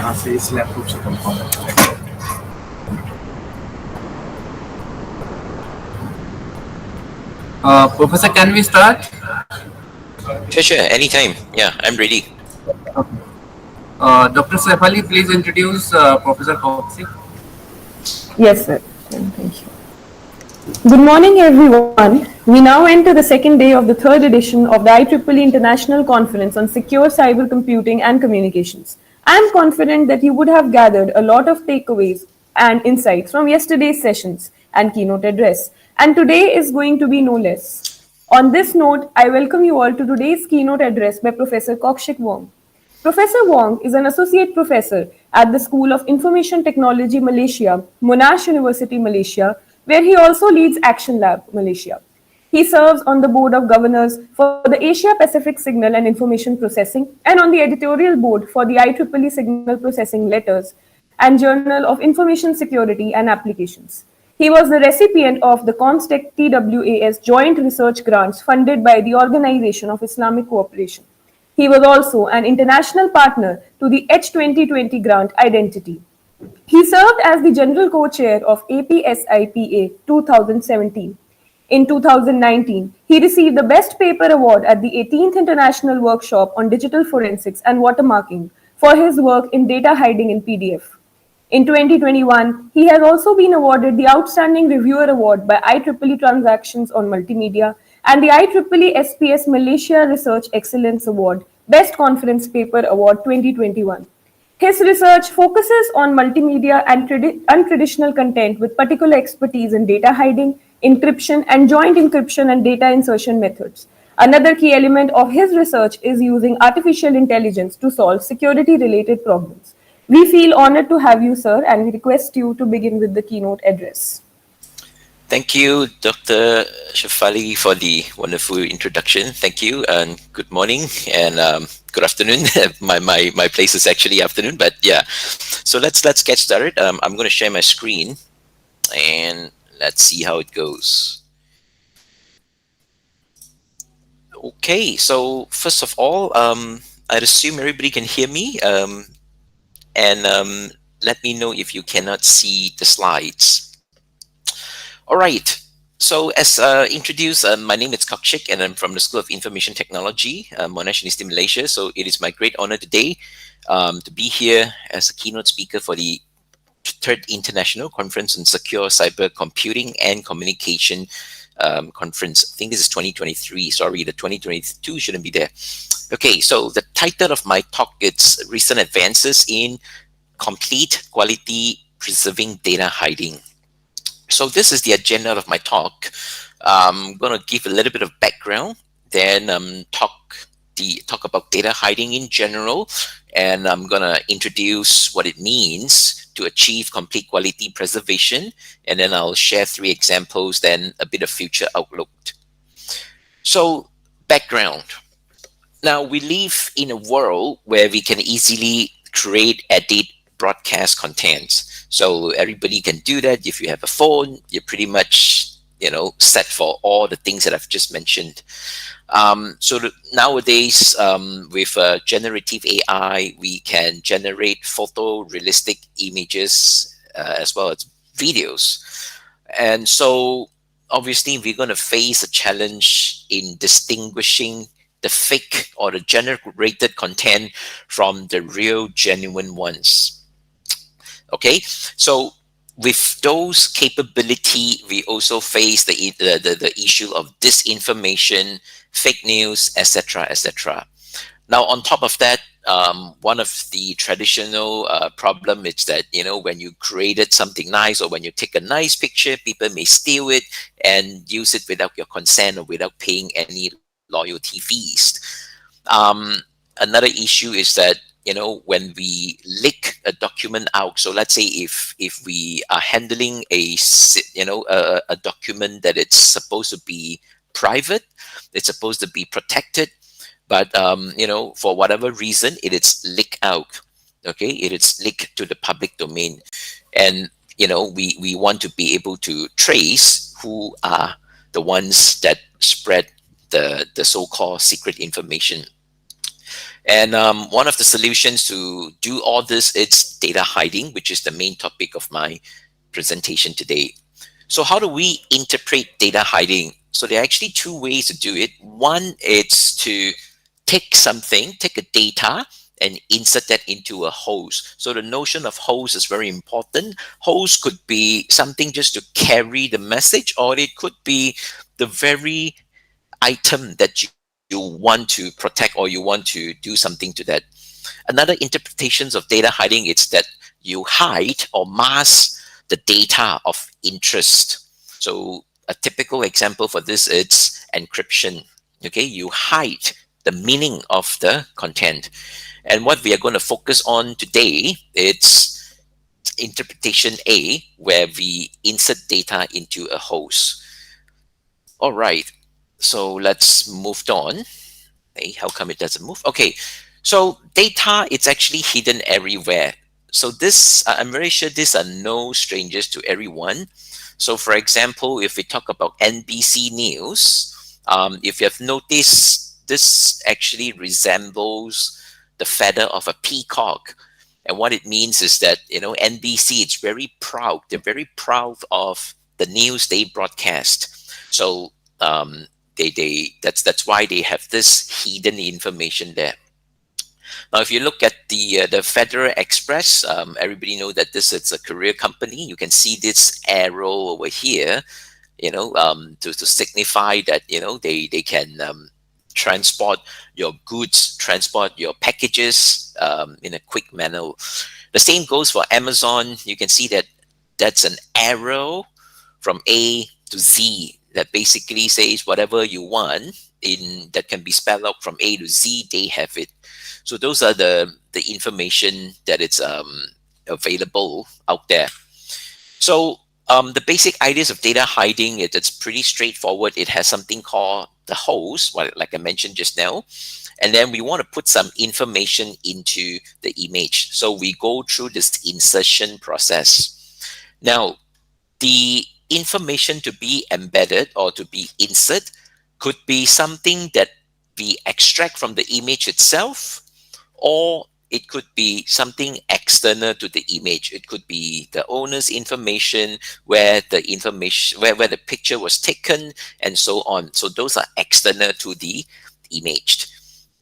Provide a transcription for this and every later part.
यहाँ से इस लैपटॉप से करता हूँ. Professor, can we start? Sure, anytime. Yeah, I'm ready. Okay. Dr. Saifali, please introduce Professor Kaushik. Yes, sir. Thank you. Good morning, everyone. We now enter the second day of the third edition of the IEEE International Conference on Secure Cyber Computing and Communications. I am confident that you would have gathered a lot of takeaways and insights from yesterday's sessions and keynote address, and today is going to be no less. On this note, I welcome you all to today's keynote address by Professor Kaushik Wong. Professor Wong is an associate professor at the School of Information Technology Malaysia, Monash University, Malaysia, where he also leads Action Lab Malaysia. He serves on the board of governors for the Asia Pacific Signal and Information Processing and on the editorial board for the IEEE Signal Processing Letters and Journal of Information Security and Applications. He was the recipient of the COMSTEC TWAS Joint Research Grants funded by the Organization of Islamic Cooperation. He was also an international partner to the H2020 grant Identity. He served as the general co-chair of APSIPA 2017. In 2019, he received the Best Paper Award at the 18th International Workshop on Digital Forensics and Watermarking for his work in data hiding in PDF. In 2021, he has also been awarded the Outstanding Reviewer Award by IEEE Transactions on Multimedia and the IEEE SPS Malaysia Research Excellence Award, Best Conference Paper Award 2021. His research focuses on multimedia and untraditional content with particular expertise in data hiding, encryption, and joint encryption and data insertion methods. Another key element of his research is using artificial intelligence to solve security-related problems. We feel honored to have you, sir, and we request you to begin with the keynote address. Thank you, Dr. Shafali, for the wonderful introduction. Thank you, and good morning and good afternoon. my place is actually afternoon, but yeah. So let's get started. I'm going to share my screen, and let's see how it goes. Okay, so first of all, I assume everybody can hear me, and let me know if you cannot see the slides. All right. So as introduced, my name is Kaushik, and I'm from the School of Information Technology, Monash University, Malaysia. So it is my great honor today to be here as a keynote speaker for the third International Conference on Secure Cyber Computing and Communication Conference. I think this is 2023. Sorry, the 2022 shouldn't be there. Okay, so the title of my talk is Recent Advances in Complete Quality Preserving Data Hiding. So this is the agenda of my talk. I'm going to give a little bit of background, then talk about data hiding in general, and I'm going to introduce what it means to achieve complete quality preservation, and then I'll share 3 examples, then a bit of future outlook. So background. Now, we live in a world where we can easily create, edit, broadcast content. So everybody can do that. If you have a phone, you're pretty much, set for all the things that I've just mentioned. Nowadays, with generative AI, we can generate photorealistic images as well as videos. And so obviously we're going to face a challenge in distinguishing the fake or the generated content from the real, genuine ones. Okay, so with those capability, we also face the issue of disinformation, fake news, etc., etc. Now, on top of that, one of the traditional problem is that when you created something nice or when you take a nice picture, people may steal it and use it without your consent or without paying any loyalty fees. Another issue is that when we leak a document out, so let's say if we are handling a document that it's supposed to be private, it's supposed to be protected, but for whatever reason it is leaked out. Okay, it is leaked to the public domain, and we want to be able to trace who are the ones that spread the so-called secret information. And one of the solutions to do all this is data hiding, which is the main topic of my presentation today. So how do we interpret data hiding? So there are actually two ways to do it. One is to take a data and insert that into a host. So the notion of host is very important. Host could be something just to carry the message, or it could be the very item that you want to protect or you want to do something to that. Another interpretations of data hiding is that you hide or mask the data of interest. So a typical example for this is encryption. Okay, you hide the meaning of the content. And what we are going to focus on today, it's interpretation A, where we insert data into a host. All right, so let's move on. Hey, how come it doesn't move? Okay, so data, it's actually hidden everywhere. So this, I'm very sure these are no strangers to everyone. So for example, if we talk about NBC News, if you have noticed, this actually resembles the feather of a peacock. And what it means is that, NBC, it's very proud. They're very proud of the news they broadcast. So that's why they have this hidden information there. Now, if you look at the Federal Express, everybody know that this is a courier company. You can see this arrow over here, to signify that they can transport your goods, transport your packages in a quick manner. The same goes for Amazon. You can see that that's an arrow from A to Z that basically says whatever you want in that can be spelled out from A to Z, they have it. So those are the information that it's available out there. So the basic ideas of data hiding, it's pretty straightforward. It has something called the host, like I mentioned just now. And then we want to put some information into the image. So we go through this insertion process. Now, the information to be embedded or to be insert could be something that we extract from the image itself, or it could be something external to the image. It could be the owner's information, where the where the picture was taken, and so on. So those are external to the image.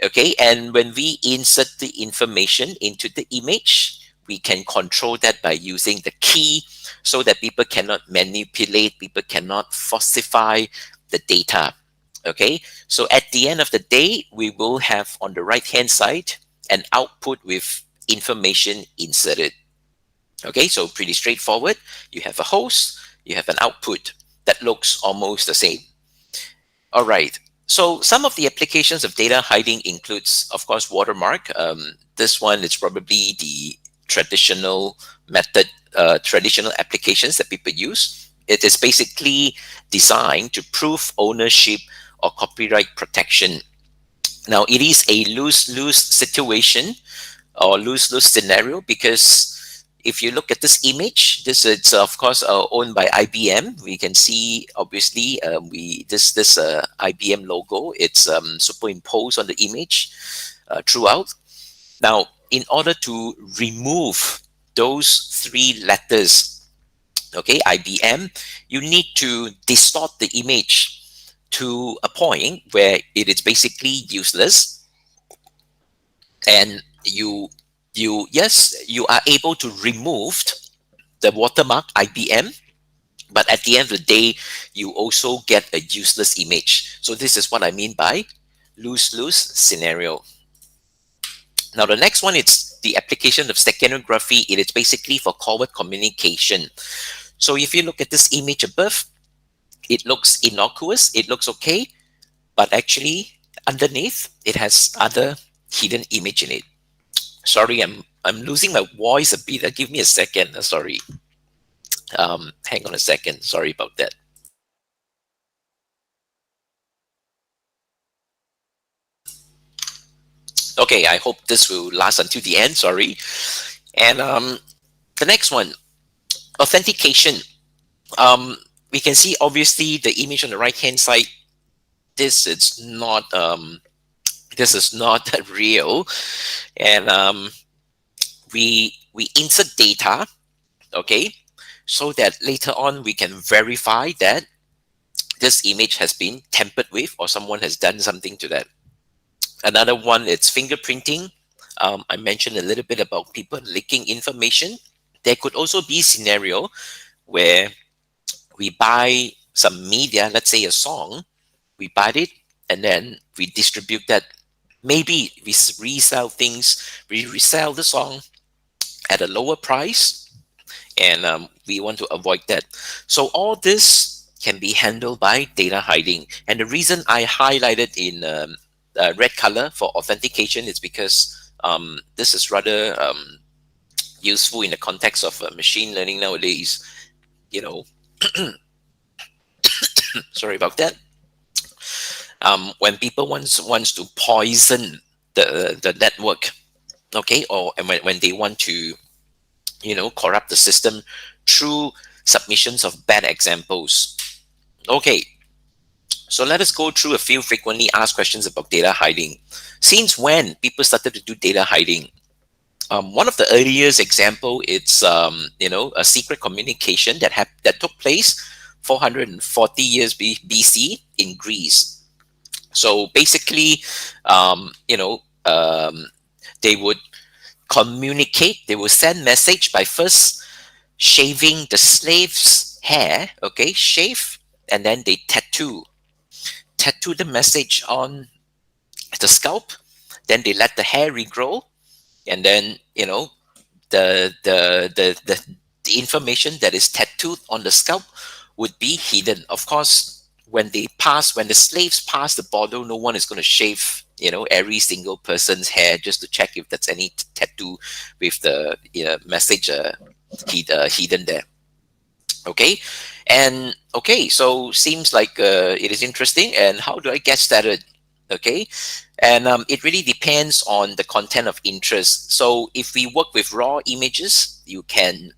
Okay, and when we insert the information into the image, we can control that by using the key, so that people cannot manipulate, people cannot falsify the data. Okay, so at the end of the day, we will have on the right hand side an output with information inserted. Okay, so pretty straightforward. You have a host, you have an output that looks almost the same. All right. So some of the applications of data hiding includes, of course, watermark. This one is probably the traditional method, traditional applications that people use. It is basically designed to prove ownership or copyright protection. Now, it is a lose-lose situation or lose-lose scenario, because if you look at this image, this is of course owned by IBM. We can see obviously this IBM logo. It's superimposed on the image throughout. Now, in order to remove those three letters, okay, IBM, you need to distort the image to a point where it is basically useless, and you are able to remove the watermark IBM, but at the end of the day, you also get a useless image. So this is what I mean by lose-lose scenario. Now, the next one is the application of steganography. It is basically for covert communication. So if you look at this image above, it looks innocuous, it looks okay, but actually underneath it has other hidden image in it. Sorry, I'm losing my voice a bit. Give me a second. Sorry. Hang on a second. Sorry about that. Okay, I hope this will last until the end. Sorry. And the next one, authentication. We can see obviously the image on the right hand side. This is not This is not real. And we insert data, okay, so that later on we can verify that this image has been tampered with or someone has done something to that. Another one is fingerprinting. I mentioned a little bit about people leaking information. There could also be scenario where we buy some media, let's say a song, we buy it and then we distribute that. Maybe we resell things, we resell the song at a lower price, and we want to avoid that. So all this can be handled by data hiding. And the reason I highlighted in red color for authentication is because this is rather useful in the context of machine learning nowadays. You know, sorry about that. When people wants to poison the network, okay, or and when they want to, corrupt the system through submissions of bad examples. Okay, so let us go through a few frequently asked questions about data hiding. Since when people started to do data hiding? One of the earliest example, it's a secret communication that took place 440 years BC in Greece. So basically, um, you know, um, they would communicate. They will send message by first shaving the slave's hair. Okay, shave, and then they tattoo the message on the scalp. Then they let the hair regrow, and then the information that is tattooed on the scalp would be hidden. Of course, when the slaves pass the border, no one is going to shave every single person's hair just to check if there's any tattoo with the message hidden there. Okay, and okay, so seems like it is interesting. And how do I get started? Okay, and it really depends on the content of interest. So if we work with raw images, you can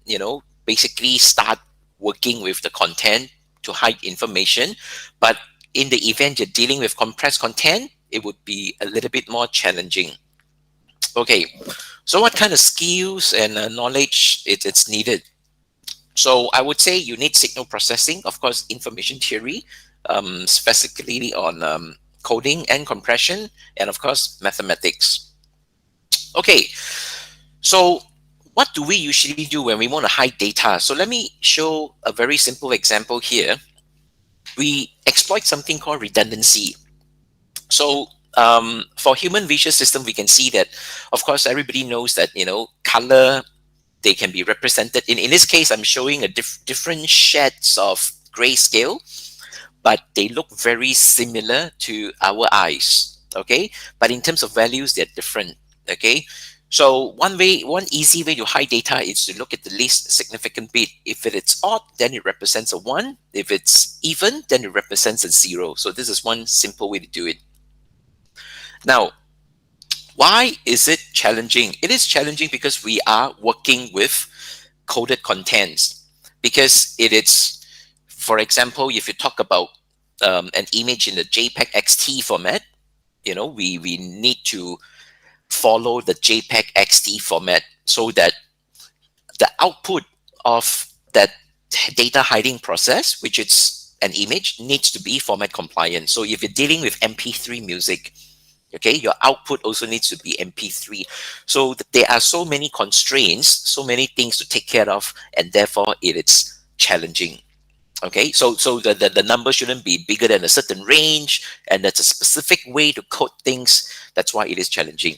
basically start working with the content to hide information. But in the event you're dealing with compressed content, it would be a little bit more challenging. Okay, so what kind of skills and knowledge it's needed? So I would say you need signal processing, of course, information theory, specifically on coding and compression, and of course, mathematics. Okay, so what do we usually do when we want to hide data? So let me show a very simple example here. We exploit something called redundancy. So for human visual system, we can see that, of course, everybody knows that color, they can be represented in this case. I'm showing a different shades of grayscale, but they look very similar to our eyes. Okay, but in terms of values, they're different. Okay, so one easy way to hide data is to look at the least significant bit. If it's odd, then it represents a 1. If it's even, then it represents a 0. So this is one simple way to do it. Now, why is it challenging? It is challenging because we are working with coded contents. Because it is, for example, if you talk about an image in the JPEG XT format, we need to follow the JPEG XT format so that the output of that data hiding process, which is an image, needs to be format compliant. So if you're dealing with MP3 music, okay, your output also needs to be MP3. So there are so many constraints, so many things to take care of, and therefore it is challenging. Okay, so the number shouldn't be bigger than a certain range, and that's a specific way to code things. That's why it is challenging.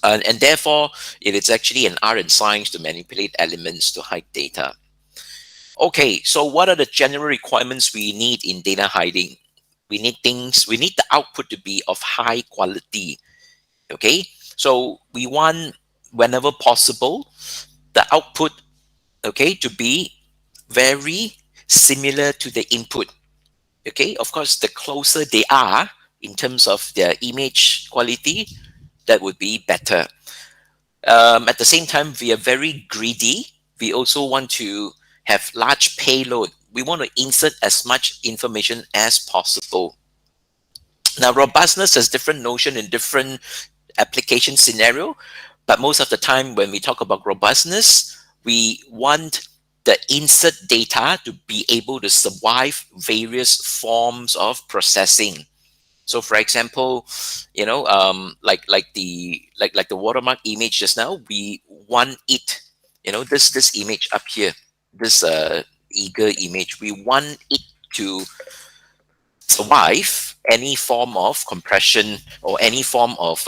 And therefore, it is actually an art and science to manipulate elements to hide data. Okay, so what are the general requirements we need in data hiding? We need the output to be of high quality. Okay, so we want, whenever possible, the output, okay, to be very similar to the input. Okay, of course, the closer they are in terms of their image quality, that would be better. At the same time, we are very greedy. We also want to have large payload. We want to insert as much information as possible. Now, robustness has different notion in different application scenario, but most of the time when we talk about robustness, we want the insert data to be able to survive various forms of processing. So, for example, like the watermark image just now, we want it, this image up here, this eager image, we want it to survive any form of compression or any form of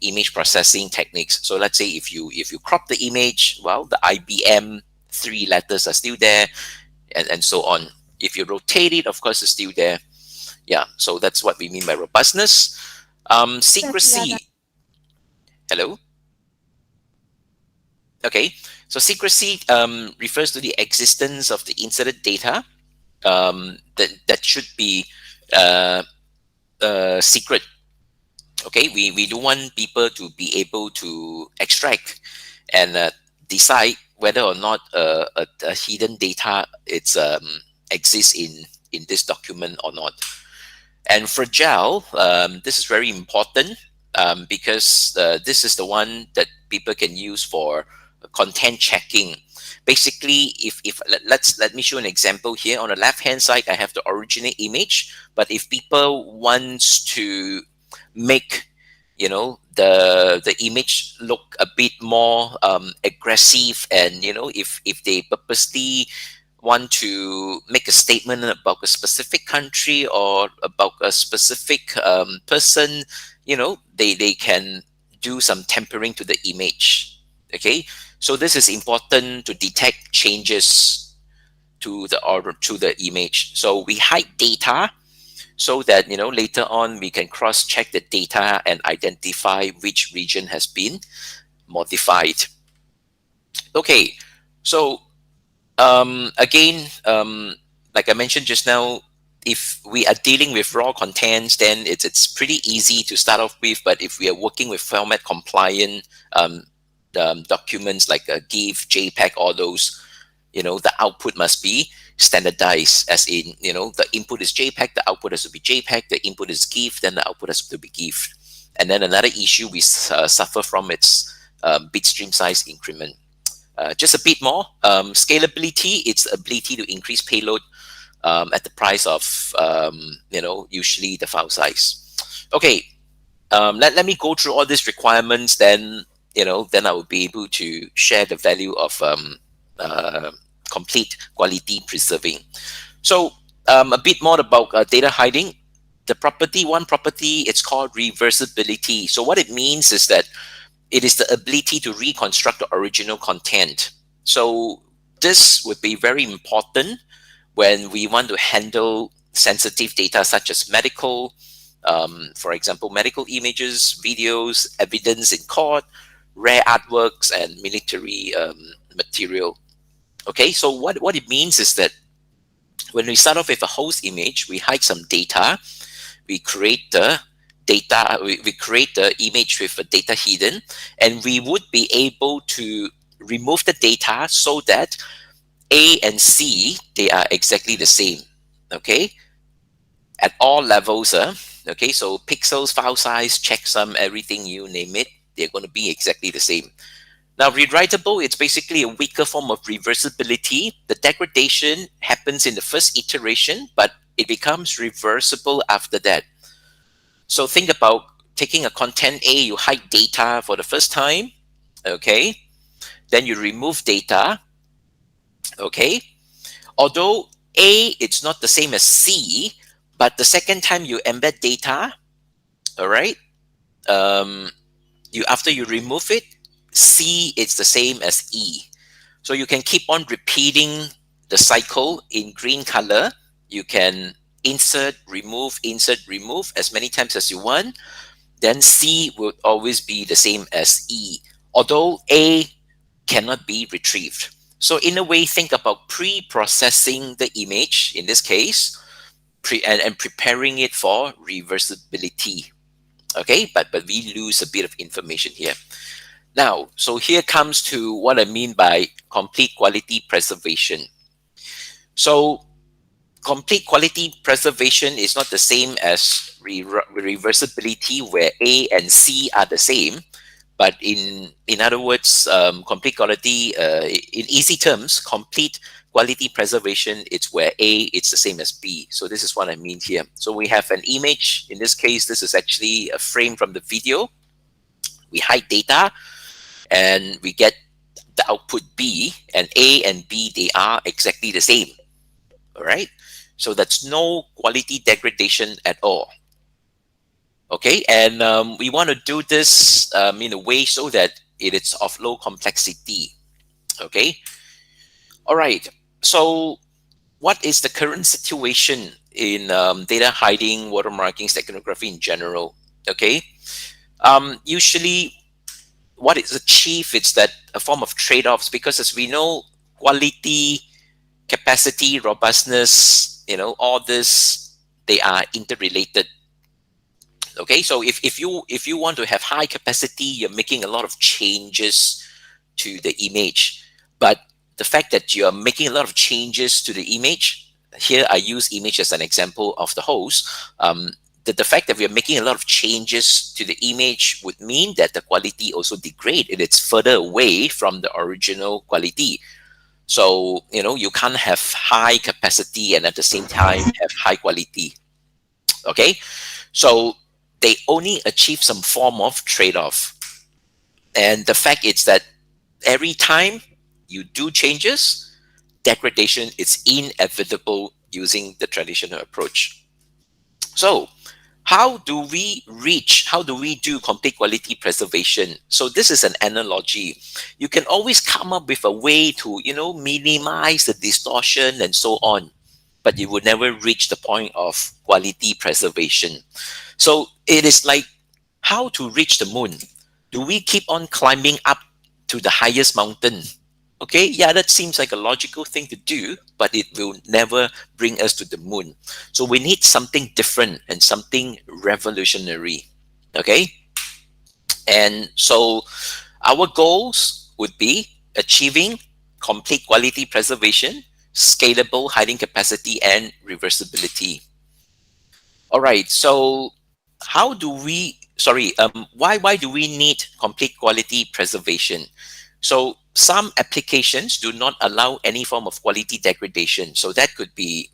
image processing techniques. So let's say if you crop the image, well, the IBM three letters are still there, and so on. If you rotate it, of course, it's still there. Yeah, so that's what we mean by robustness. Secrecy. Hello. Okay, so secrecy refers to the existence of the inserted data that should be uh, secret. Okay, we don't want people to be able to extract and decide whether or not a hidden data it's exists in this document or not. And fragile, this is very important because this is the one that people can use for content checking. Basically, if let me show an example here. On the left hand side, I have the original image, but if people wants to make the image look a bit more aggressive, and if they purposely want to make a statement about a specific country or about a specific person, they can do some tempering to the image. Okay, so this is important to detect changes to the order to the image. So we hide data so that later on we can cross check the data and identify which region has been modified. Okay, so again, like I mentioned just now, if we are dealing with raw contents, then it's pretty easy to start off with. But if we are working with format compliant documents like a GIF, JPEG, all those, the output must be standardized. As in, the input is JPEG, the output has to be JPEG. The input is GIF, then the output has to be GIF. And then another issue we suffer from its bitstream size increment. Just a bit more scalability. It's the ability to increase payload at the price of usually the file size. Okay, let me go through all these requirements. Then I will be able to share the value of complete quality preserving. So a bit more about data hiding. One property, it's called reversibility. So what it means is that it is the ability to reconstruct the original content. So this would be very important when we want to handle sensitive data such as medical, for example, medical images, videos, evidence in court, rare artworks, and military material. Okay, so what it means is that when we start off with a host image, we hide some data, we create the data, we create the image with the data hidden, and we would be able to remove the data so that A and C, they are exactly the same. Okay, at all levels. Okay, so pixels, file size, checksum, everything, you name it, they're going to be exactly the same. Now, rewritable, it's basically a weaker form of reversibility. The degradation happens in the first iteration, but it becomes reversible after that. So think about taking a content A, you hide data for the first time, okay? Then you remove data, okay? Although A, it's not the same as C, but the second time you embed data, all right? After you remove it, C, it's the same as E. So you can keep on repeating the cycle in green color. You can insert, remove as many times as you want. Then C would always be the same as E, although A cannot be retrieved. So in a way, think about pre-processing the image in this case, and preparing it for reversibility. Okay, but we lose a bit of information here. Now, so here comes to what I mean by complete quality preservation. So complete quality preservation is not the same as reversibility, where A and C are the same. But in other words, complete quality, in easy terms, complete quality preservation, it's where A, it's the same as B. So this is what I mean here. So we have an image. In this case, this is actually a frame from the video. We hide data and we get the output B, and A and B, they are exactly the same. All right. So that's no quality degradation at all. Okay, and we want to do this in a way so that it is of low complexity. Okay, all right. So what is the current situation in data hiding, watermarking, steganography in general? Okay, usually what is achieved is that a form of trade-offs, because as we know, quality, capacity, robustness, all this, they are interrelated. Okay, so if you want to have high capacity, you're making a lot of changes to the image. But the fact that you're making a lot of changes to the image, here I use image as an example of the host, the fact that we're making a lot of changes to the image would mean that the quality also degrade, and it's further away from the original quality. So, you can't have high capacity and at the same time have high quality. Okay, so they only achieve some form of trade-off. And the fact is that every time you do changes, degradation is inevitable using the traditional approach. So how do we do complete quality preservation? So this is an analogy. You can always come up with a way to, minimize the distortion and so on, but you would never reach the point of quality preservation. So it is like how to reach the moon. Do we keep on climbing up to the highest mountain? Okay, yeah, that seems like a logical thing to do, but it will never bring us to the moon. So we need something different and something revolutionary. Okay, and so our goals would be achieving complete quality preservation, scalable hiding capacity, and reversibility. All right, so why do we need complete quality preservation? So some applications do not allow any form of quality degradation. So that could be,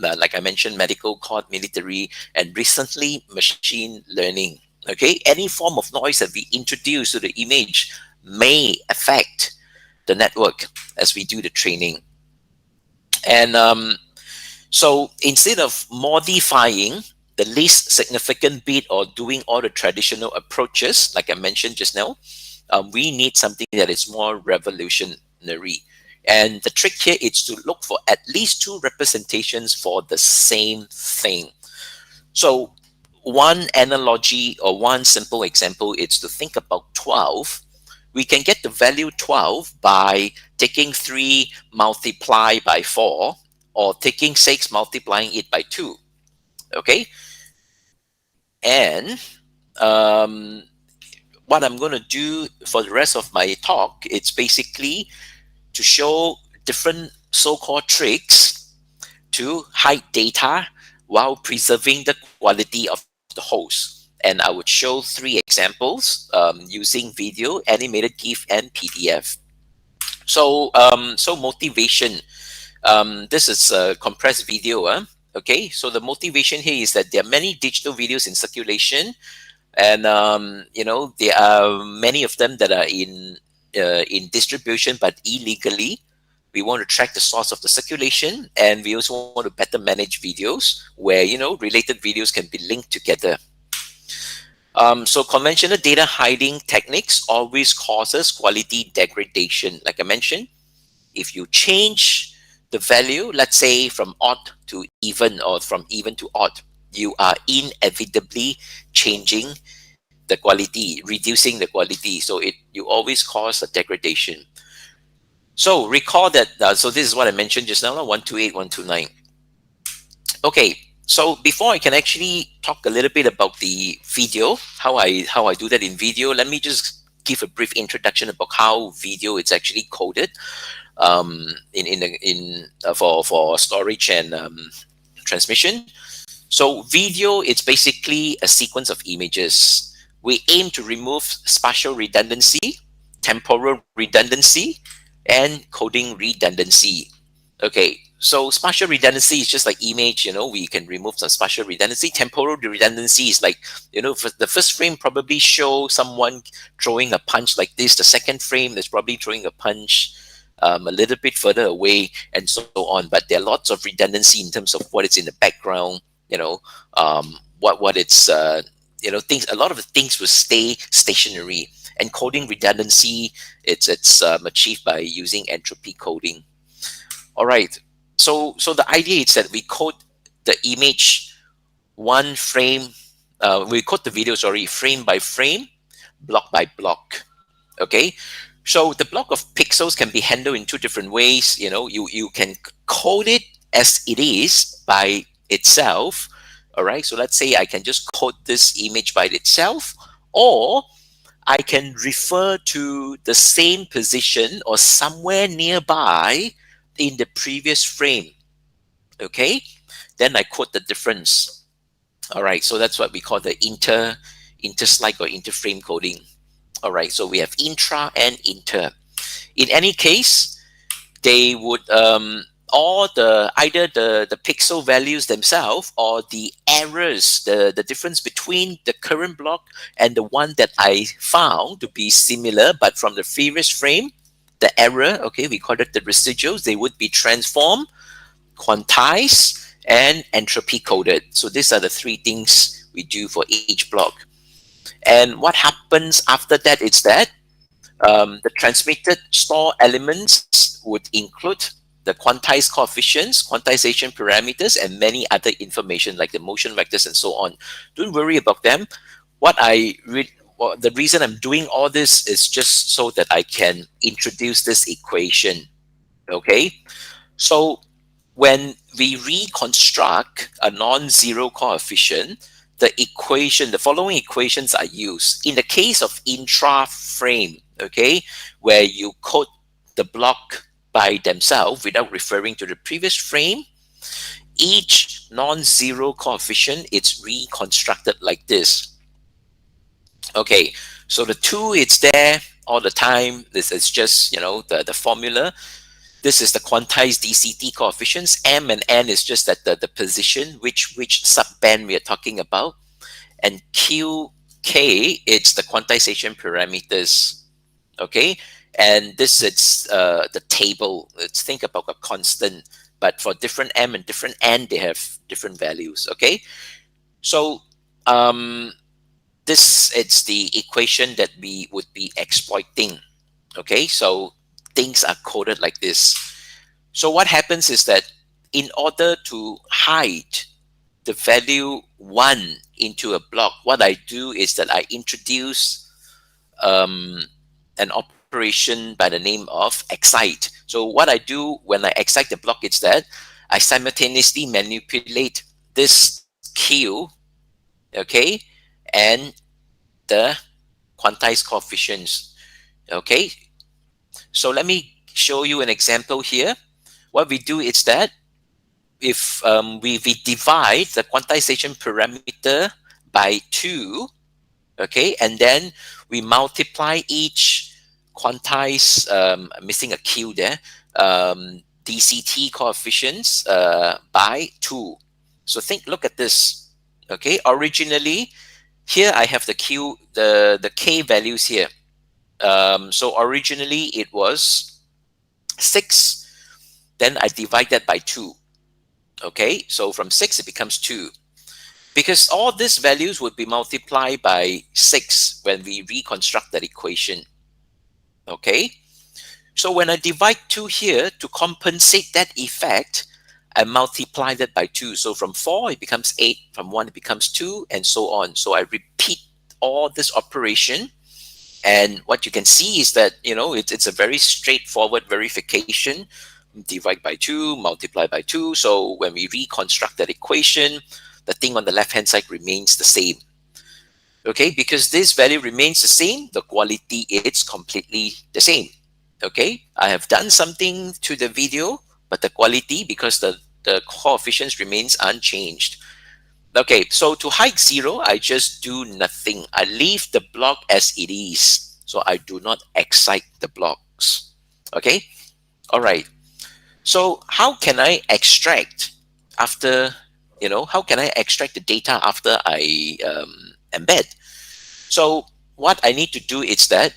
like I mentioned, medical, court, military, and recently machine learning. Okay, any form of noise that we introduce to the image may affect the network as we do the training. And so instead of modifying the least significant bit or doing all the traditional approaches, like I mentioned just now, we need something that is more revolutionary. And the trick here is to look for at least two representations for the same thing. So one analogy or one simple example is to think about 12. We can get the value 12 by taking 3 multiplied by 4, or taking 6 multiplying it by 2. Okay? And what I'm going to do for the rest of my talk, it's basically to show different so-called tricks to hide data while preserving the quality of the host. And I would show 3 examples using video, animated GIF, and PDF. So, motivation. This is a compressed video. Okay, so the motivation here is that there are many digital videos in circulation, and there are many of them that are in distribution but illegally. We want to track the source of the circulation, and we also want to better manage videos where related videos can be linked together. So conventional data hiding techniques always causes quality degradation. Like I mentioned, if you change the value, let's say from odd to even, or from even to odd, you are inevitably changing the quality, reducing the quality. So you always cause a degradation. So recall that, so this is what I mentioned just now, 128, 129. Okay, so before I can actually talk a little bit about the video, how I do that in video, let me just give a brief introduction about how video is actually coded. for storage and transmission. So video, it's basically a sequence of images. We aim to remove spatial redundancy, temporal redundancy, and coding redundancy. Okay, so spatial redundancy is just like image, we can remove some spatial redundancy. Temporal redundancy is like, the first frame probably show someone throwing a punch like this. The second frame is probably throwing a punch a little bit further away, and so on. But there are lots of redundancy in terms of what is in the background, what it's, things, a lot of the things will stay stationary. And coding redundancy, it's achieved by using entropy coding. All right. So the idea is that we code the image one frame, we code the video, frame by frame, block by block. Okay. So the block of pixels can be handled in two different ways. You can code it as it is by itself. All right. So let's say I can just code this image by itself, or I can refer to the same position or somewhere nearby in the previous frame. Okay, then I quote the difference. All right, so that's what we call the inter slide or interframe coding. All right, so we have intra and inter. In any case, they would either the pixel values themselves or the errors, the difference between the current block and the one that I found to be similar but from the previous frame, the error, okay, we call it the residuals, they would be transformed, quantized, and entropy coded. So these are the three things we do for each block. And what happens after that is that the transmitted store elements would include the quantized coefficients, quantization parameters, and many other information like the motion vectors and so on. Don't worry about them. The reason I'm doing all this is just so that I can introduce this equation. Okay, so when we reconstruct a non-zero coefficient, the following equations are used. In the case of intra-frame, okay, where you code the block by themselves without referring to the previous frame, each non-zero coefficient is reconstructed like this. Okay, so the 2, it's there all the time. This is just, the formula. This is the quantized DCT coefficients. M and N is just that the position, which subband we are talking about. And QK, it's the quantization parameters. Okay, and this is the table. Let's think about a constant, but for different M and different N, they have different values. Okay, so it's the equation that we would be exploiting. Okay, so things are coded like this. So what happens is that in order to hide the value 1 into a block, what I do is that I introduce an operation by the name of excite. So what I do when I excite the block is that I simultaneously manipulate this Q, okay, and the quantized coefficients. Okay, so let me show you an example here. What we do is that if we divide the quantization parameter by 2, okay, and then we multiply each quantized, missing a Q there, DCT coefficients by 2. So look at this. Okay, originally here I have the Q, the K values here. So originally it was 6, then I divide that by 2. Okay, so from 6 it becomes 2. Because all these values would be multiplied by 6 when we reconstruct that equation. Okay, so when I divide 2 here, to compensate that effect, I multiply that by 2. So from 4 it becomes 8, from 1 it becomes 2, and so on. So I repeat all this operation. And what you can see is that, it's a very straightforward verification. Divide by 2, multiply by 2. So when we reconstruct that equation, the thing on the left-hand side remains the same. Okay, because this value remains the same, the quality is completely the same. Okay, I have done something to the video, but the quality, because the coefficients remains unchanged. Okay, so to hide 0, I just do nothing. I leave the block as it is. So I do not excite the blocks. Okay, all right. So how can I extract after, how can I extract the data after I embed? So what I need to do is that,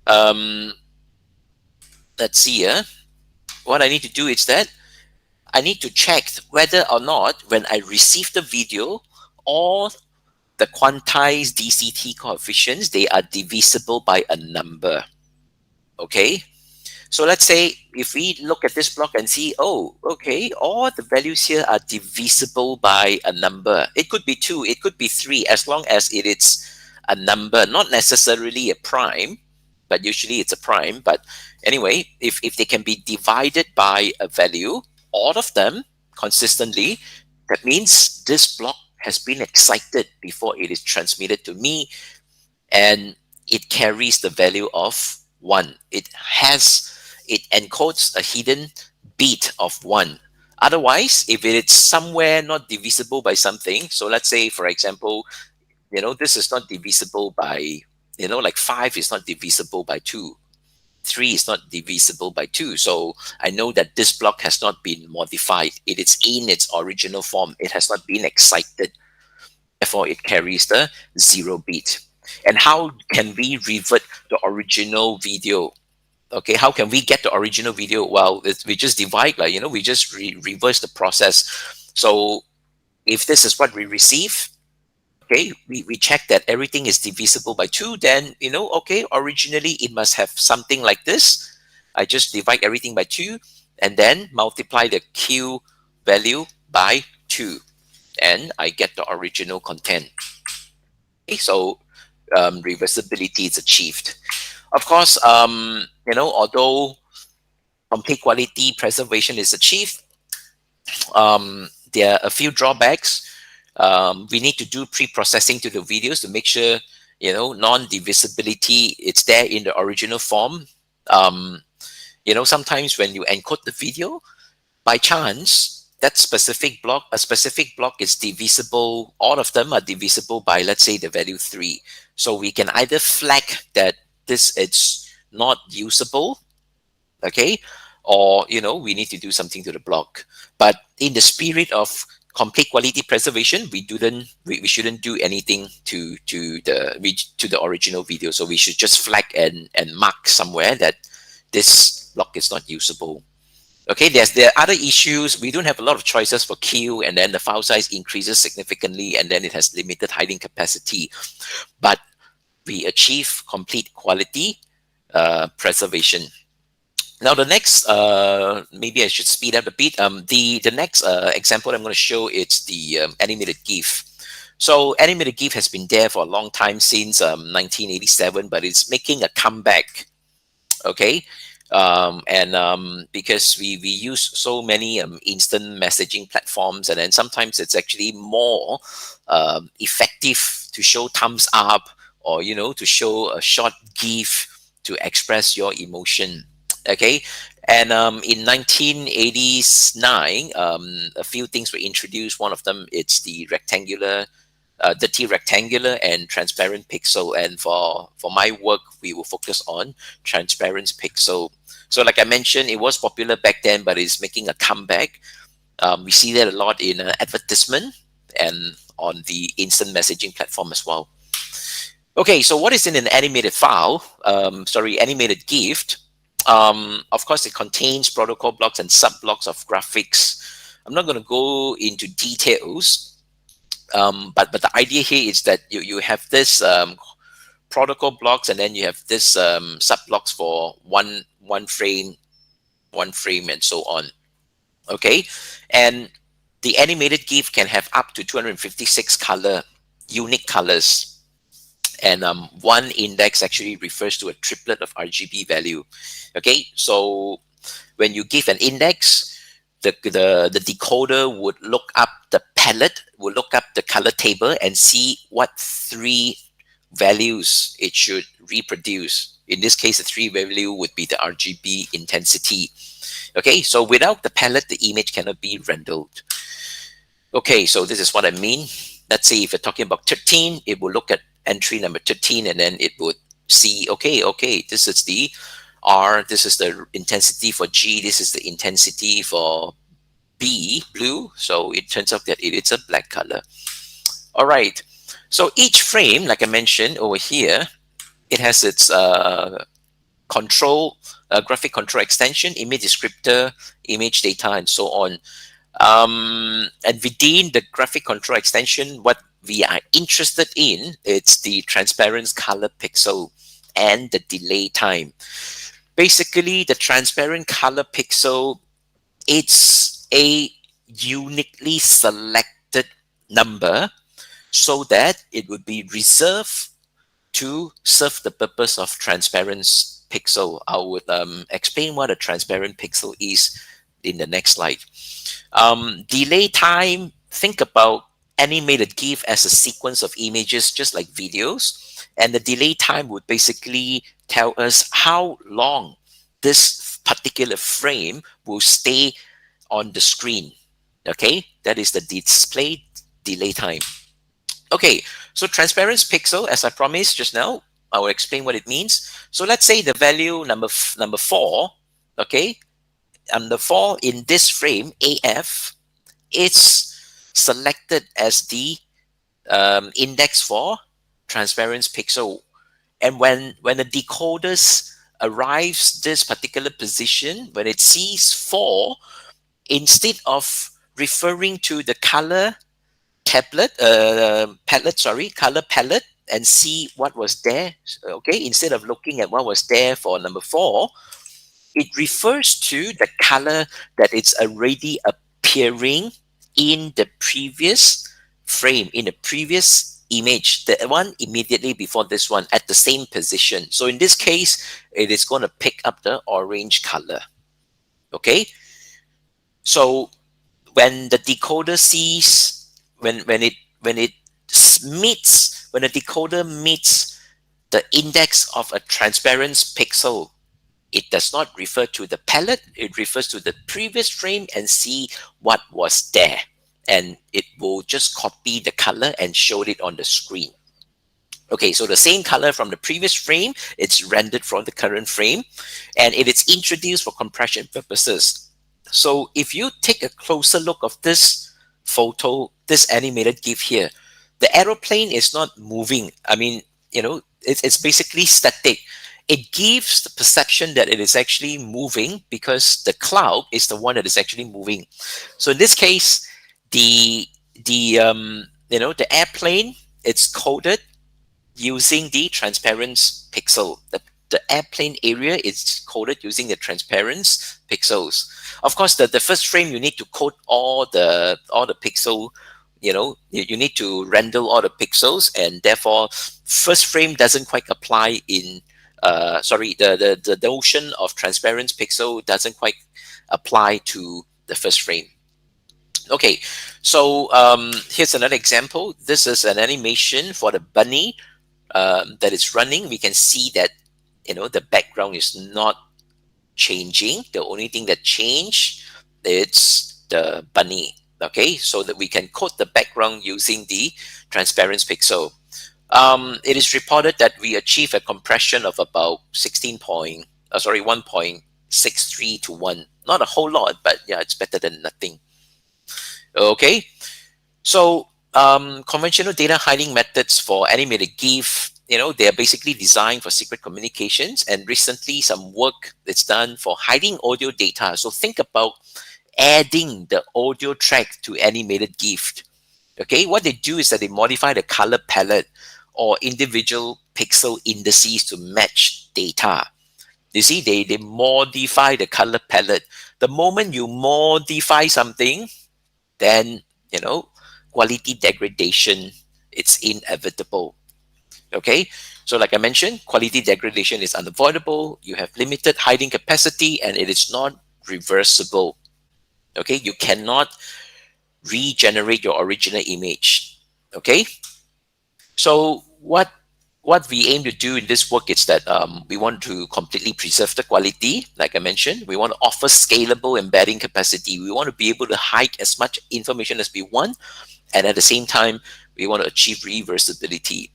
um, let's see here. What I need to do is that I need to check whether or not when I receive the video, all the quantized DCT coefficients, they are divisible by a number. Okay. So let's say if we look at this block and see, oh, okay, all the values here are divisible by a number. It could be 2, it could be 3, as long as it is a number, not necessarily a prime, but usually it's a prime. But anyway, if they can be divided by a value, all of them consistently, that means this block has been excited before it is transmitted to me, and it carries the value of 1. It encodes a hidden bit of 1. Otherwise, if it is somewhere not divisible by something, so let's say, for example, this is not divisible by, like 5 is not divisible by 2. 3 is not divisible by 2. So I know that this block has not been modified. It is in its original form. It has not been excited. Therefore, it carries the 0 bit. And how can we revert the original video? Okay, how can we get the original video? Well, we just divide, we just reverse the process. So if this is what we receive, okay, we check that everything is divisible by 2, then, okay, originally it must have something like this. I just divide everything by 2 and then multiply the Q value by 2, and I get the original content. Okay, so reversibility is achieved. Of course, although complete quality preservation is achieved, there are a few drawbacks. We need to do pre-processing to the videos to make sure, non-divisibility, it's there in the original form. Sometimes when you encode the video, by chance, that specific block, a specific block is divisible, all of them are divisible by, let's say, the value 3. So we can either flag that it's not usable, okay, or we need to do something to the block. But in the spirit of complete quality preservation, we shouldn't do anything to the original video. So we should just flag and mark somewhere that this block is not usable. Okay, there are other issues. We don't have a lot of choices for Q, and then the file size increases significantly, and then it has limited hiding capacity. But we achieve complete quality preservation. Now the next, maybe I should speed up a bit. The next example I'm going to show, it's the animated GIF. So animated GIF has been there for a long time, since 1987, but it's making a comeback. Okay, because we use so many instant messaging platforms, and then sometimes it's actually more effective to show thumbs up, or to show a short GIF to express your emotion. Okay, and in 1989, a few things were introduced. One of them, it's the dirty rectangular and transparent pixel. And for my work, we will focus on transparent pixel. So like I mentioned, it was popular back then, but it's making a comeback. We see that a lot in advertisement and on the instant messaging platform as well. Okay, so what is in an animated file? Animated GIF. Of course, it contains protocol blocks and sub-blocks of graphics. I'm not going to go into details, but the idea here is that you have this protocol blocks, and then you have this sub-blocks for one frame, and so on. Okay, and the animated GIF can have up to 256 unique colors. And one index actually refers to a triplet of RGB value. Okay, so when you give an index, the decoder would look up the palette, would look up the color table, and see what 3 values it should reproduce. In this case, the 3 value would be the RGB intensity. Okay, so without the palette, the image cannot be rendered. Okay, so this is what I mean. Let's say if you're talking about 13, it will look at entry number 13, and then it would see, okay, this is the R, this is the intensity for G, this is the intensity for B, blue. So it turns out that it is a black color. All right. So each frame, like I mentioned over here, it has its graphic control extension, image descriptor, image data, and so on. And within the graphic control extension, what we are interested in, it's the transparent color pixel and the delay time. Basically, the transparent color pixel, it's a uniquely selected number so that it would be reserved to serve the purpose of transparent pixel. I would explain what a transparent pixel is in the next slide. Delay time, think about animated GIF as a sequence of images just like videos, and the delay time would basically tell us how long this particular frame will stay on the screen. Okay, that is the display delay time. Okay, so transparent pixel, as I promised just now, I will explain what it means. So let's say the value number 4, okay, number 4 in this frame, AF, it's selected as the index for transparent pixel. And when the decoders arrives this particular position, when it sees 4, instead of referring to the color palette, and see what was there, okay, instead of looking at what was there for number 4, it refers to the color that it's already appearing in the previous frame, in the previous image, the one immediately before this one at the same position. So in this case, it is going to pick up the orange color. Okay, so when the decoder sees, when the decoder meets the index of a transparent pixel, it does not refer to the palette, it refers to the previous frame and see what was there. And it will just copy the color and show it on the screen. Okay, so the same color from the previous frame, it's rendered from the current frame, and it is introduced for compression purposes. So if you take a closer look of this photo, this animated GIF here, the aeroplane is not moving. I mean, it's basically static. It gives the perception that it is actually moving because the cloud is the one that is actually moving. So in this case, the airplane, it's coded using the transparent pixel. The airplane area is coded using the transparent pixels. Of course, the first frame, you need to code all the pixel. You need to render all the pixels, and therefore, first frame doesn't quite apply in. The notion of transparent pixel doesn't quite apply to the first frame. Okay, so here's another example. This is an animation for the bunny that is running. We can see that the background is not changing. The only thing that changed is the bunny. Okay, so that we can code the background using the transparent pixel. It is reported that we achieve a compression of about 1.63 to 1. Not a whole lot, but yeah, it's better than nothing. Okay, so conventional data hiding methods for animated GIF, they are basically designed for secret communications, and recently some work that's done for hiding audio data. So think about adding the audio track to animated GIF. Okay, what they do is that they modify the color palette or individual pixel indices to match data. You see, they modify the color palette. The moment you modify something, then quality degradation, it's inevitable. Okay, so like I mentioned, quality degradation is unavoidable. You have limited hiding capacity, and it is not reversible. Okay, you cannot regenerate your original image. Okay, so what what we aim to do in this work is that we want to completely preserve the quality. Like I mentioned, we want to offer scalable embedding capacity. We want to be able to hide as much information as we want, and at the same time, we want to achieve reversibility.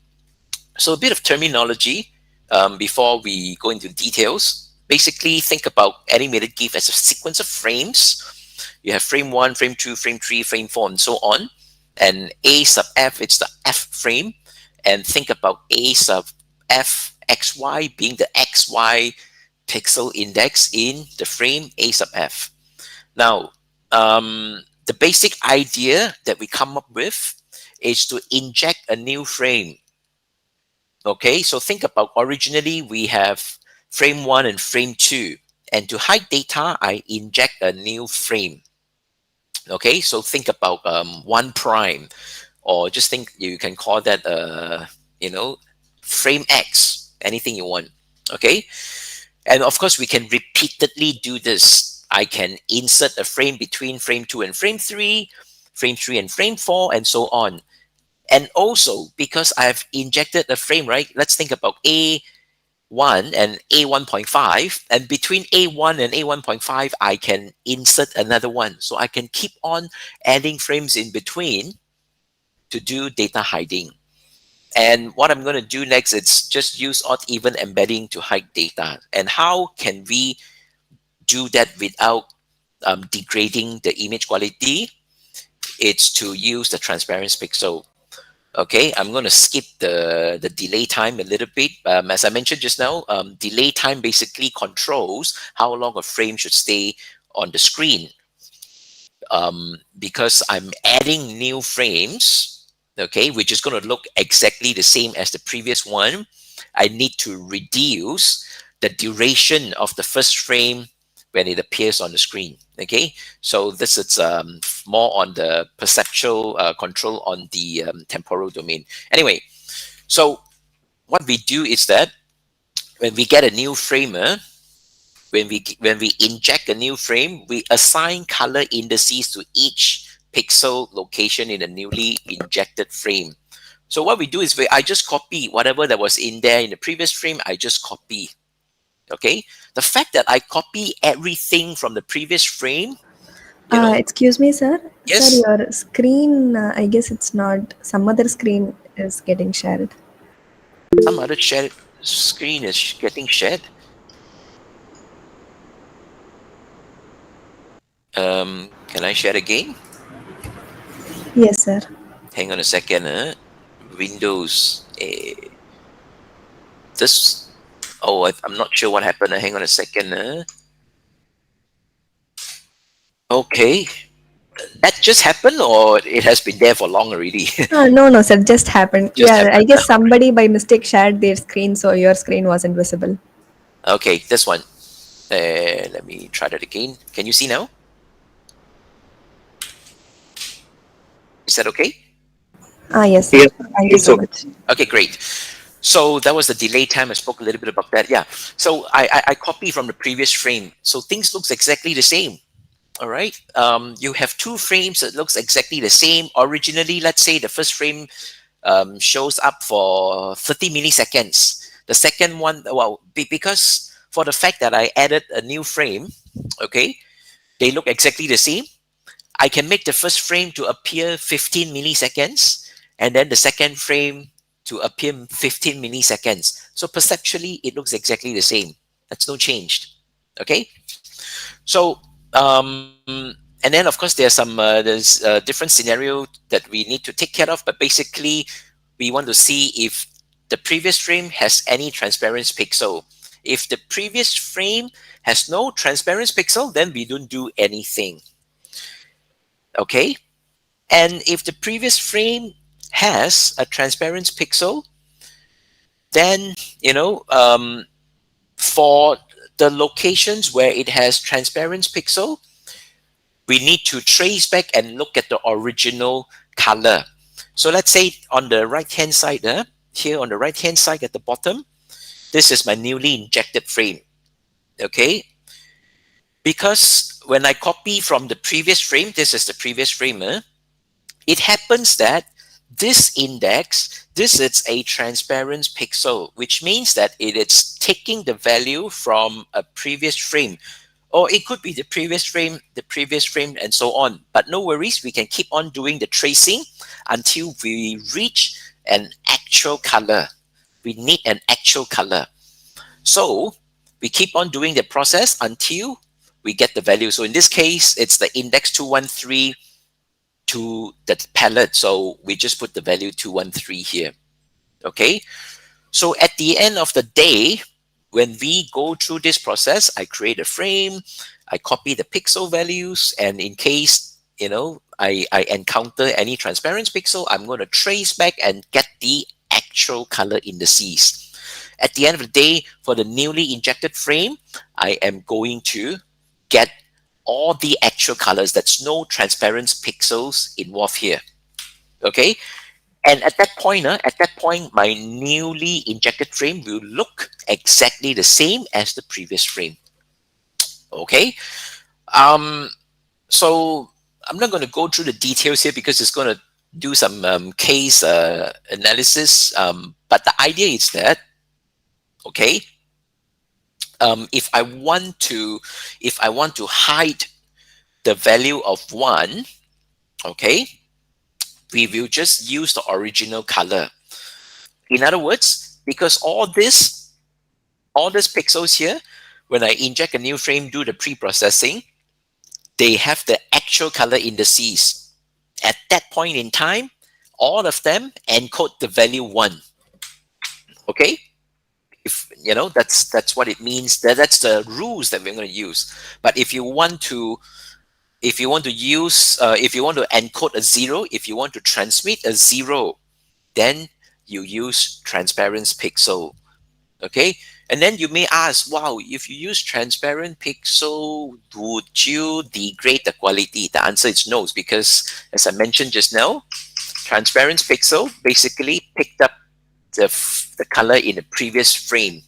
So a bit of terminology before we go into details. Basically, think about animated GIF as a sequence of frames. You have frame 1, frame 2, frame 3, frame 4, and so on. And A sub F, it's the F frame. And think about A sub F XY being the XY pixel index in the frame A sub F. Now, the basic idea that we come up with is to inject a new frame. Okay, so think about originally we have frame 1 and frame 2. And to hide data, I inject a new frame. Okay, so think about 1 prime, or just think you can call that, frame X, anything you want. Okay, and of course, we can repeatedly do this. I can insert a frame between frame 2 and frame 3, frame 3 and frame 4, and so on. And also, because I've injected a frame, right? Let's think about A1 and A1.5. And between A1 and A1.5, I can insert another one. So I can keep on adding frames in between to do data hiding. And what I'm going to do next is just use odd even embedding to hide data. And how can we do that without degrading the image quality? It's to use the transparency pixel. Okay, I'm going to skip the delay time a little bit. As I mentioned just now, delay time basically controls how long a frame should stay on the screen. Because I'm adding new frames, okay, which is going to look exactly the same as the previous one, I need to reduce the duration of the first frame when it appears on the screen. Okay, so this is more on the perceptual control on the temporal domain. Anyway, so what we do is that when we get a new framer, when we inject a new frame, we assign color indices to each pixel location in a newly injected frame. So what we do is I just copy whatever that was in there in the previous frame. I just copy. Okay, the fact that I copy everything from the previous frame, Excuse me, sir. Sir, yes, your screen, I guess it's not, some other screen is getting shared. some other shared screen is getting shared. Can I share again? Yes, sir. Hang on a second. Windows. This. Oh, I'm not sure what happened. Hang on a second. Okay. That just happened, or it has been there for long already? No, no, sir, just happened. Just Yeah, I happened. guess somebody by mistake shared their screen, so your screen wasn't visible. Okay, this one. Let me try that again. Can you see now? Is that okay? Yes, sir. Yes, Thank you it's so okay. much. Okay, great. So that was the delay time. I spoke a little bit about that. Yeah. So I copy from the previous frame. So things looks exactly the same. All right. You have 2 frames that looks exactly the same. Originally, let's say the first frame shows up for 30 milliseconds. The second one, well, because for the fact that I added a new frame, okay, they look exactly the same. I can make the first frame to appear 15 milliseconds and then the second frame to appear 15 milliseconds. So perceptually, it looks exactly the same. That's no changed. Okay. So, and then of course there's a different scenario that we need to take care of. But basically, we want to see if the previous frame has any transparent pixel. If the previous frame has no transparent pixel, then we don't do anything. Okay, and if the previous frame has a transparent pixel, then for the locations where it has transparent pixel, we need to trace back and look at the original color. So let's say on the right hand side, here on the right hand side at the bottom, this is my newly injected frame. Okay, because when I copy from the previous frame, this is the previous frame, it happens that this index, this is a transparent pixel, which means that it is taking the value from a previous frame, or it could be the previous frame, and so on. But no worries, we can keep on doing the tracing until we reach an actual color. We need an actual color. So we keep on doing the process until we get the value. So in this case, it's the index 213 to the palette. So we just put the value 213 here. Okay. So at the end of the day, when we go through this process, I create a frame, I copy the pixel values, and in case, I encounter any transparent pixel, I'm going to trace back and get the actual color indices. At the end of the day, for the newly injected frame, I am going to get all the actual colors. That's no transparent pixels involved here. Okay. And at that point, my newly injected frame will look exactly the same as the previous frame. Okay. So I'm not going to go through the details here because it's going to do some case analysis. But the idea is that, okay, if I want to hide the value of 1, okay, we will just use the original color. In other words, because all these pixels here, when I inject a new frame, do the pre-processing, they have the actual color indices. At that point in time, all of them encode the value 1. Okay? If that's what it means. That's the rules that we're going to use. But if you want to encode a 0, if you want to transmit a 0, then you use transparent pixel. Okay. And then you may ask, wow, if you use transparent pixel, would you degrade the quality? The answer is no, because as I mentioned just now, transparent pixel basically picked up the color in the previous frame.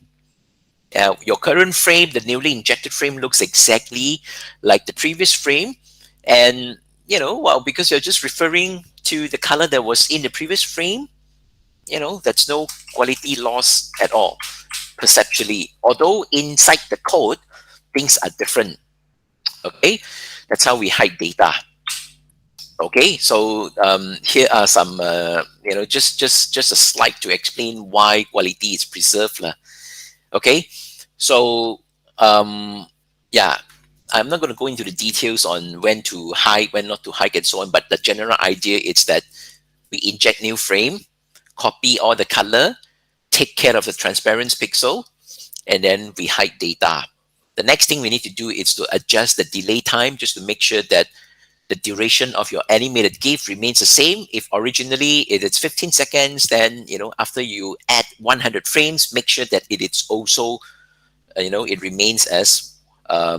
Your current frame, the newly injected frame, looks exactly like the previous frame. And, because you're just referring to the color that was in the previous frame, that's no quality loss at all, perceptually. Although inside the code, things are different. Okay, that's how we hide data. Okay, so here are some, just a slide to explain why quality is preserved. Okay, so yeah, I'm not going to go into the details on when to hide, when not to hide, and so on. But the general idea is that we inject new frame, copy all the color, take care of the transparent pixel, and then we hide data. The next thing we need to do is to adjust the delay time, just to make sure that the duration of your animated GIF remains the same. If originally it's 15 seconds, then after you add 100 frames, make sure that it is also it remains as how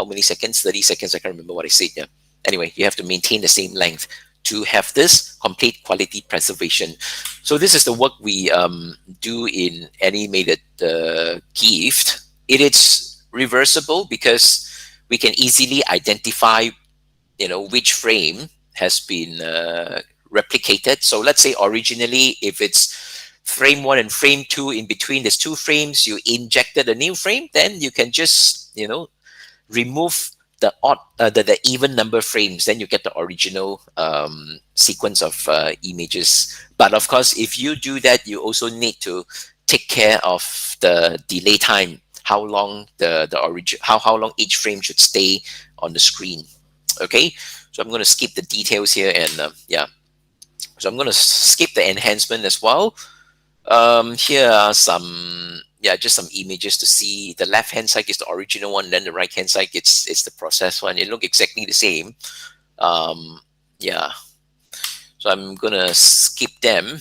many seconds? 30 seconds. I can't remember what I said. Yeah. Anyway, you have to maintain the same length to have this complete quality preservation. So this is the work we do in animated GIF. It is reversible because we can easily identify which frame has been replicated. So let's say originally, if it's frame 1 and frame 2, in between there's 2 frames, you injected a new frame, then you can just remove the odd the even number frames, then you get the original sequence of images. But of course, if you do that, you also need to take care of the delay time, how long how long each frame should stay on the screen. Okay, so I'm going to skip the details here, and yeah, so I'm going to skip the enhancement as well. Here are some, just some images to see. The left hand side is the original one, then the right hand side it's the processed one. It look exactly the same. Yeah, so I'm gonna skip them.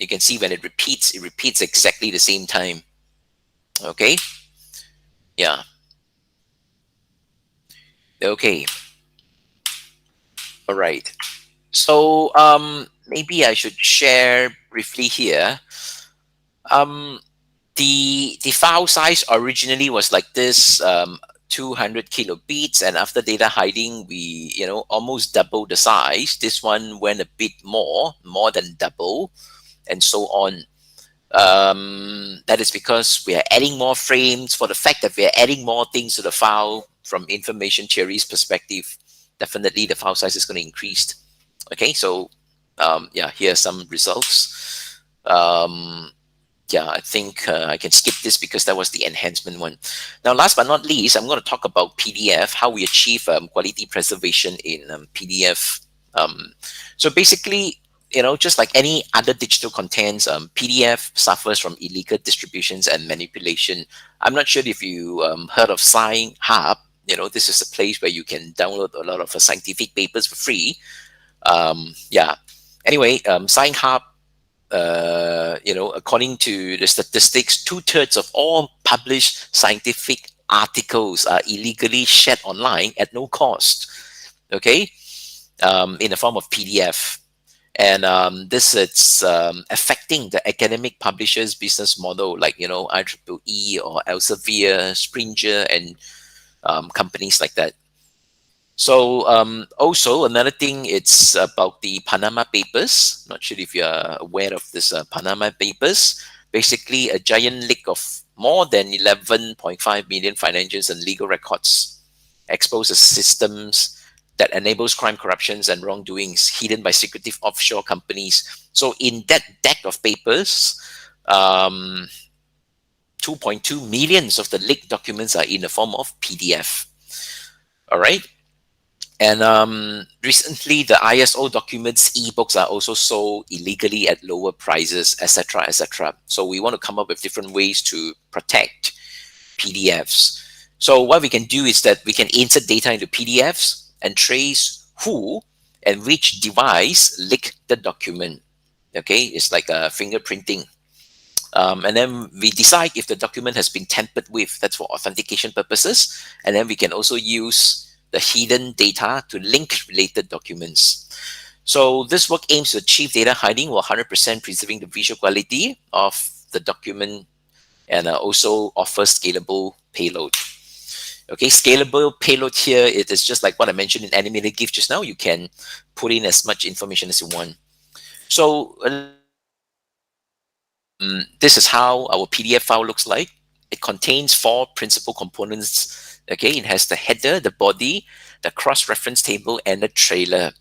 You can see when it repeats exactly the same time. Okay, yeah, okay, all right. So maybe I should share briefly here. The file size originally was like this. 200 kilobits, and after data hiding, we almost double the size. This one went a bit more than double, and so on. That is because we are adding more frames. For the fact that we are adding more things to the file from information theory's perspective, definitely the file size is going to increase. Okay, so yeah, here are some results. Yeah, I think I can skip this because that was the enhancement one. Now, last but not least, I'm going to talk about PDF, how we achieve quality preservation in PDF. So basically, just like any other digital contents, PDF suffers from illegal distributions and manipulation. I'm not sure if you heard of Science Hub. This is a place where you can download a lot of scientific papers for free. Yeah. Anyway, Science Hub, according to the statistics, 2/3 of all published scientific articles are illegally shared online at no cost. Okay, in the form of PDF. And this is affecting the academic publishers' business model, like IEEE or Elsevier, Springer, and companies like that. So also another thing, it's about the Panama Papers. Not sure if you're aware of this Panama Papers. Basically, a giant leak of more than 11.5 million financials and legal records exposes systems that enables crime, corruptions, and wrongdoings hidden by secretive offshore companies. So in that deck of papers, 2.2 millions of the leaked documents are in the form of PDF. All right. And recently, the ISO documents, ebooks are also sold illegally at lower prices, etc., etc. So we want to come up with different ways to protect PDFs. So what we can do is that we can insert data into PDFs and trace who and which device leaked the document. Okay, it's like fingerprinting. And then we decide if the document has been tampered with. That's for authentication purposes. And then we can also use the hidden data to link related documents. So this work aims to achieve data hiding while 100% preserving the visual quality of the document, and also offers scalable payload. Okay, scalable payload here, it is just like what I mentioned in animated GIF just now. You can put in as much information as you want. So this is how our PDF file looks like. It contains 4 principal components. Okay, it has the header, the body, the cross-reference table, and the trailer.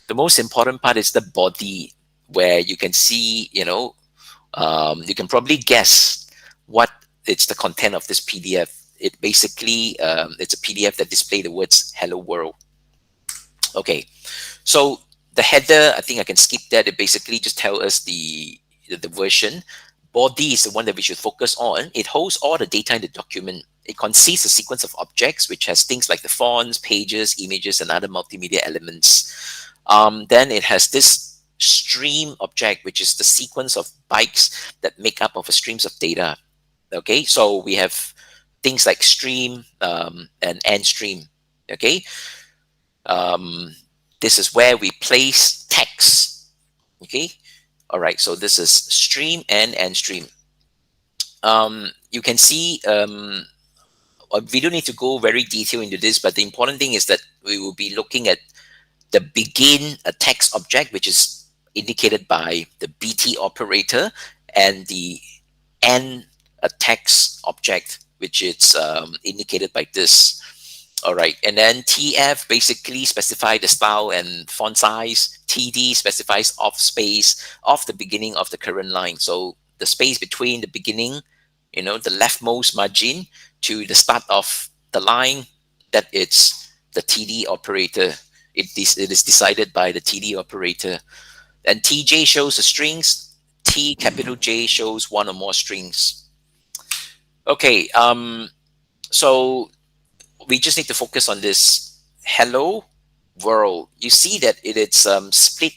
The most important part is the body, where you can see, you can probably guess what it's the content of this PDF. It basically, it's a PDF that displays the words "Hello World." Okay, so the header, I think I can skip that. It basically just tells us the version. Body is the one that we should focus on. It holds all the data in the document. It consists a sequence of objects, which has things like the fonts, pages, images, and other multimedia elements. Then it has this stream object, which is the sequence of bytes that make up of a streams of data. Okay, so we have things like stream and end stream. Okay, this is where we place text. Okay, all right, so this is stream and end stream. You can see, we don't need to go very detailed into this, but the important thing is that we will be looking at the begin a text object, which is indicated by the BT operator, and the end a text object, which is indicated by this. All right, and then TF basically specify the style and font size. TD specifies off space of the beginning of the current line. So the space between the beginning, the leftmost margin, to the start of the line, that it's the TD operator. It is decided by the TD operator. And TJ shows the strings. T capital J shows one or more strings. Okay, so we just need to focus on this hello world. You see that it's split,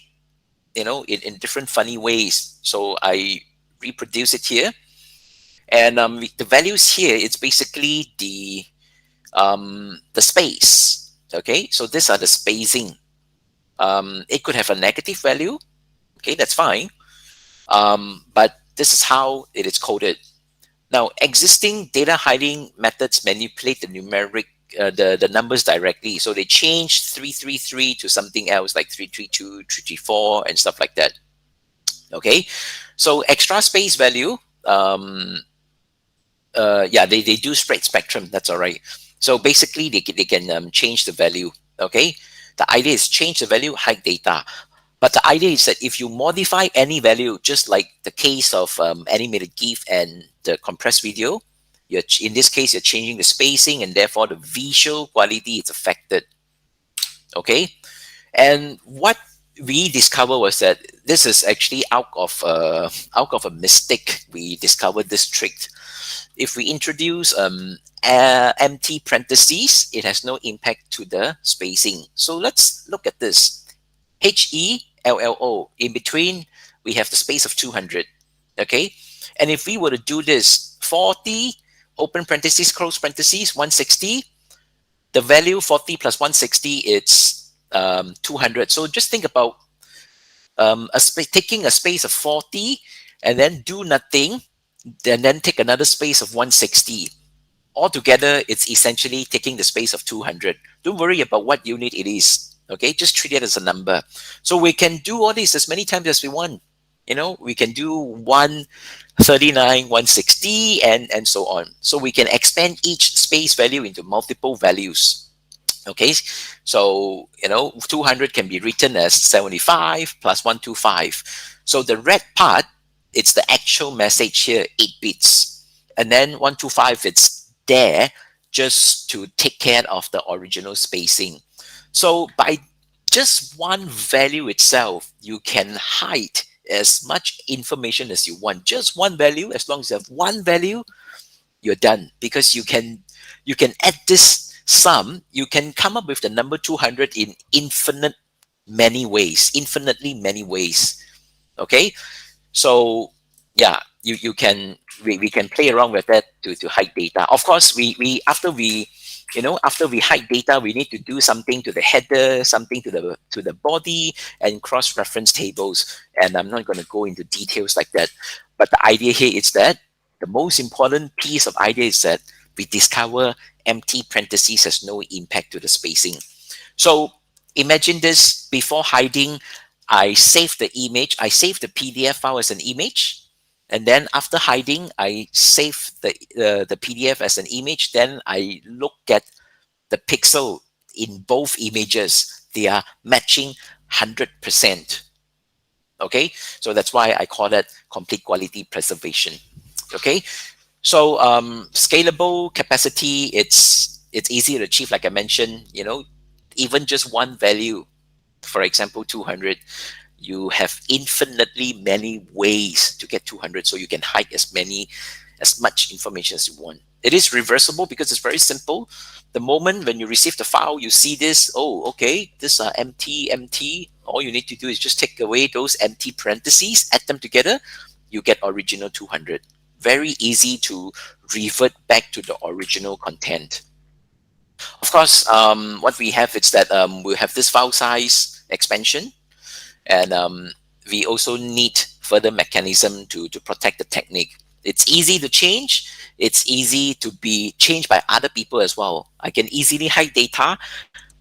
in different funny ways. So I reproduce it here. And the values here, it's basically the space. Okay, so these are the spacing. It could have a negative value. Okay, that's fine. But this is how it is coded. Now, existing data hiding methods manipulate the numeric the numbers directly. So they changed 333 to something else like 332, 334, and stuff like that. Okay, so extra space value. Yeah, they do spread spectrum. That's all right. So basically, they can change the value. Okay, the idea is change the value, hide data. But the idea is that if you modify any value, just like the case of animated GIF and the compressed video, in this case, you're changing the spacing and therefore the visual quality is affected. Okay, and what we discovered was that this is actually out of a mistake. We discovered this trick. If we introduce empty parentheses, it has no impact to the spacing. So let's look at this. HELLO. In between, we have the space of 200. Okay, and if we were to do this 40 open parentheses close parentheses 160, the value 40 plus 160, it's 200. So just think about taking a space of 40 and then do nothing, and then take another space of 160. Altogether, it's essentially taking the space of 200. Don't worry about what unit it is. Okay, just treat it as a number. So we can do all this as many times as we want. We can do 139, 160, and so on. So we can expand each space value into multiple values. Okay, so 200 can be written as 75 plus 125. So the red part, it's the actual message here, 8 bits. And then 125, it's there just to take care of the original spacing. So by just one value itself, you can hide as much information as you want. Just one value, as long as you have one value, you're done. Because you can add this sum, you can come up with the number 200 in infinitely many ways. Okay, so yeah, we can play around with that to hide data. Of course, we after we hide data, we need to do something to the header, something to the body, and cross-reference tables. And I'm not going to go into details like that. But the idea here is that the most important piece of idea is that we discover empty parentheses has no impact to the spacing. So imagine this: before hiding, I save the image, I save the PDF file as an image, and then after hiding, I save the PDF as an image. Then I look at the pixel in both images; they are matching 100%. Okay, so that's why I call that complete quality preservation. Okay, so scalable capacity, it's easy to achieve, like I mentioned. Even just one value, for example 200, you have infinitely many ways to get 200, so you can hide as much information as you want. It is reversible because it's very simple. The moment when you receive the file, you see this, oh, okay, these are empty. All you need to do is just take away those empty parentheses, add them together, you get original 200. Very easy to revert back to the original content. Of course, what we have is that we have this file size expansion, and we also need further mechanism to protect the technique. It's easy to change. It's easy to be changed by other people as well. I can easily hide data,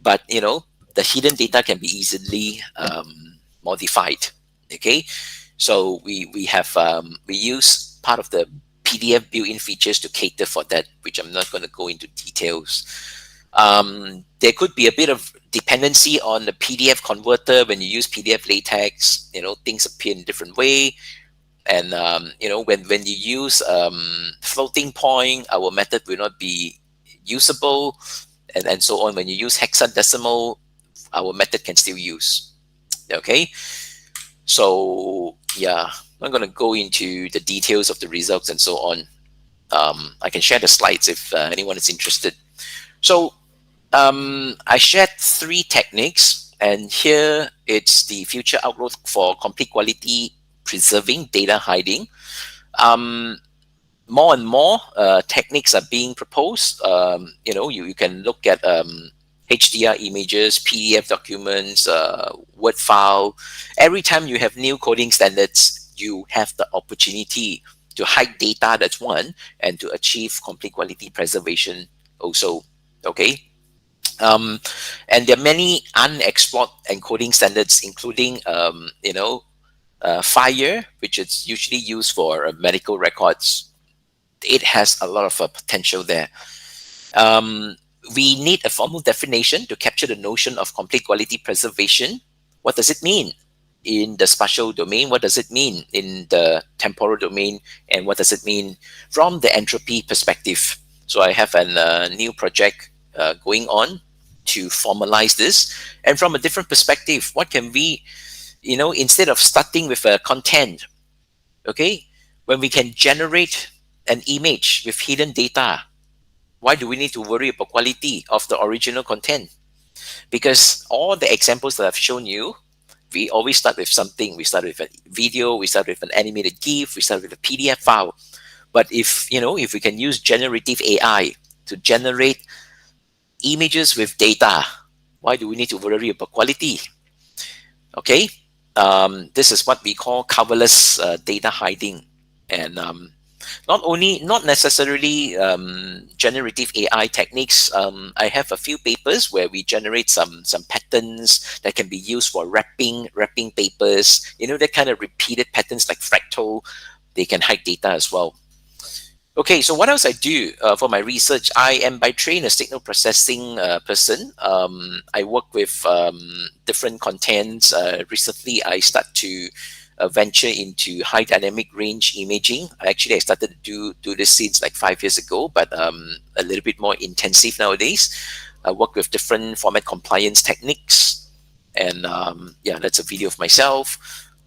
but the hidden data can be easily modified. Okay, so we use part of the PDF built-in features to cater for that, which I'm not going to go into details. There could be a bit of dependency on the PDF converter. When you use PDF LaTeX, things appear in a different way. And when you use floating point, our method will not be usable, and so on. When you use hexadecimal, our method can still use. Okay, so yeah, I'm going to go into the details of the results and so on. I can share the slides if anyone is interested. So I shared 3 techniques, and here it's the future outlook for complete quality preserving data hiding. More and more techniques are being proposed. You can look at HDR images, PDF documents, Word file. Every time you have new coding standards, you have the opportunity to hide data, that's one, and to achieve complete quality preservation also. Okay. And there are many unexplored encoding standards, including, FIRE, which is usually used for medical records. It has a lot of potential there. Um, we need a formal definition to capture the notion of complete quality preservation. What does it mean in the spatial domain? What does it mean in the temporal domain? And what does it mean from the entropy perspective? So I have a new project going on to formalize this. And from a different perspective, what can we, instead of starting with a content, okay, when we can generate an image with hidden data, why do we need to worry about quality of the original content? Because all the examples that I've shown you, we always start with something. We start with a video, we start with an animated GIF, we start with a PDF file. But if we can use generative AI to generate images with data, why do we need to worry about quality? Okay, this is what we call coverless data hiding. And not necessarily generative AI techniques. I have a few papers where we generate some patterns that can be used for wrapping papers. That kind of repeated patterns like fractal. They can hide data as well. Okay, so what else I do for my research? I am by training a signal processing person. I work with different contents. Recently, I start to venture into high dynamic range imaging. I started to do this since like 5 years ago, but a little bit more intensive nowadays. I work with different format compliance techniques, and that's a video of myself.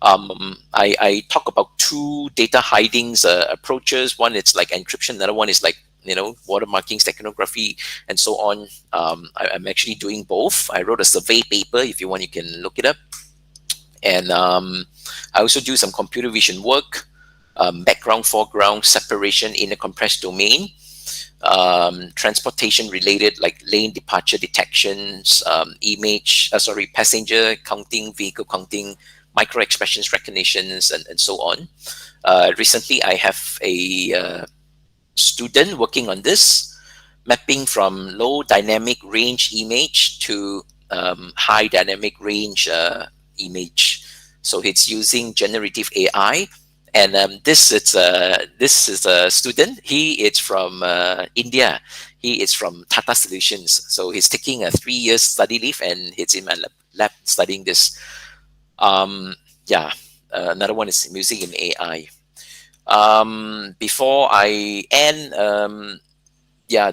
I talk about two data hidings approaches. One is like encryption. Another one is like watermarking, steganography, and so on. I'm actually doing both. I wrote a survey paper. If you want, you can look it up. And I also do some computer vision work, background, foreground, separation in a compressed domain, transportation related like lane departure detections, passenger counting, vehicle counting, micro expressions recognitions, and so on. Recently, I have a student working on this, mapping from low dynamic range image to high dynamic range image. So it's using generative AI, and this is a student. He is from India. He is from Tata Solutions. So he's taking a 3 years study leave, and he's in my lab studying this. Another one is music in AI. Before I end,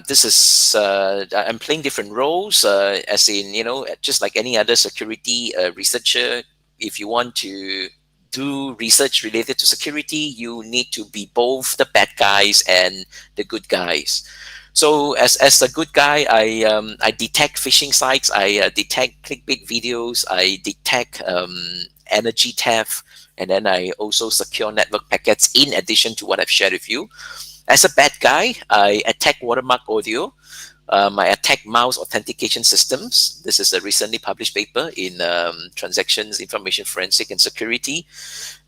this is I'm playing different roles, as in just like any other security researcher. If you want to do research related to security, you need to be both the bad guys and the good guys. So as a good guy, I detect phishing sites, I detect clickbait videos, I detect energy theft, and then I also secure network packets in addition to what I've shared with you. As a bad guy, I attack watermark audio. I attack mouse authentication systems. This is a recently published paper in Transactions, Information Forensic and Security.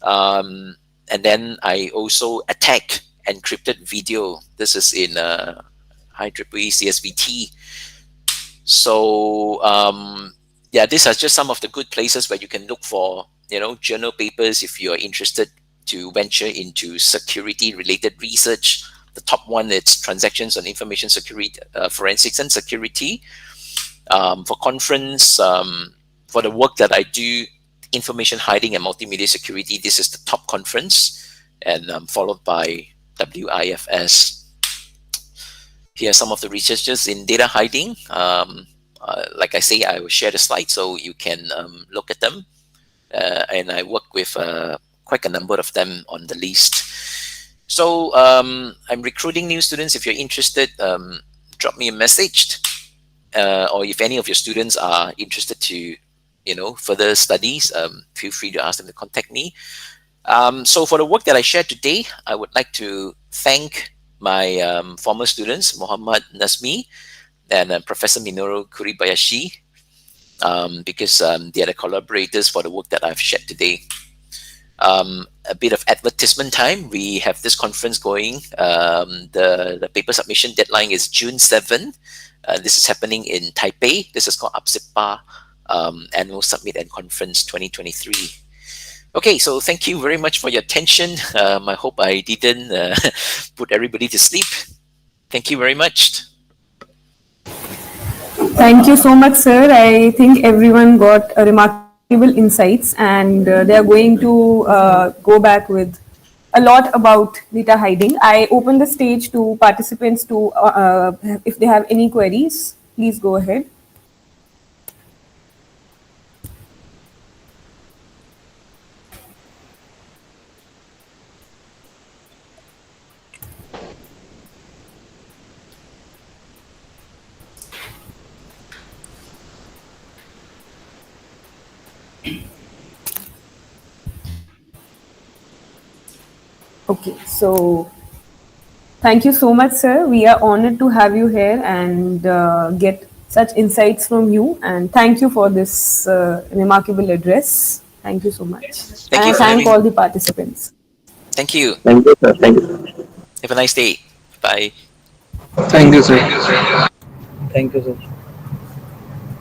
And then I also attack encrypted video. This is in IEEE CSVT. So these are just some of the good places where you can look for journal papers if you're interested to venture into security related research. The top one is Transactions on Information Security, Forensics and Security. For conference, for the work that I do, Information Hiding and Multimedia Security, this is the top conference, and followed by WIFS. Here are some of the researchers in data hiding. Like I say, I will share the slides so you can look at them. And I work with quite a number of them on the list. So I'm recruiting new students. If you're interested, drop me a message. Or if any of your students are interested to, further studies, feel free to ask them to contact me. So for the work that I shared today, I would like to thank my former students, Muhammad Nazmi and Professor Minoru Kuribayashi, because they are the collaborators for the work that I've shared today. A bit of advertisement time. We have this conference going. The paper submission deadline is June 7. This is happening in Taipei. This is called APSIPA Annual Summit and Conference 2023. Okay, so thank you very much for your attention. I hope I didn't put everybody to sleep. Thank you very much. Thank you so much, sir. I think everyone got remarkable insights, and they are going to go back with a lot about data hiding. I open the stage to participants to, if they have any queries, please go ahead. Okay, so thank you so much, sir. We are honored to have you here and get such insights from you. And thank you for this remarkable address. Thank you so much. Thank And you I for thank having. all the participants. Thank you. Thank you, sir. Thank you. Have a nice day. Bye. Thank you, sir. Thank you, sir.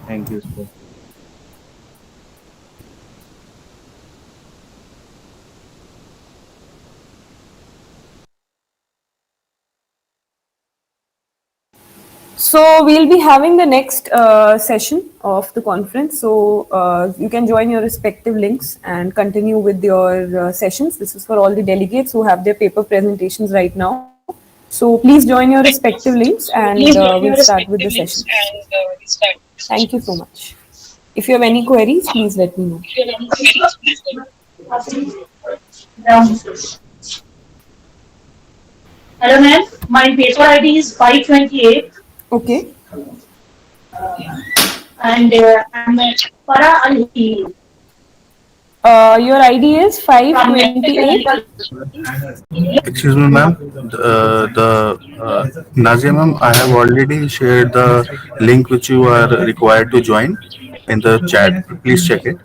Thank you, sir. So we'll be having the next session of the conference. So you can join your respective links and continue with your sessions. This is for all the delegates who have their paper presentations right now. So please join your respective links and we'll start with the sessions. Thank you so much. If you have any queries, please let me know. Hello, ma'am. My paper ID is 528. Okay. And I'm Farah Al. Your ID is 528. Excuse me, ma'am. Nazia, ma'am, I have already shared the link which you are required to join in the chat. Please check it.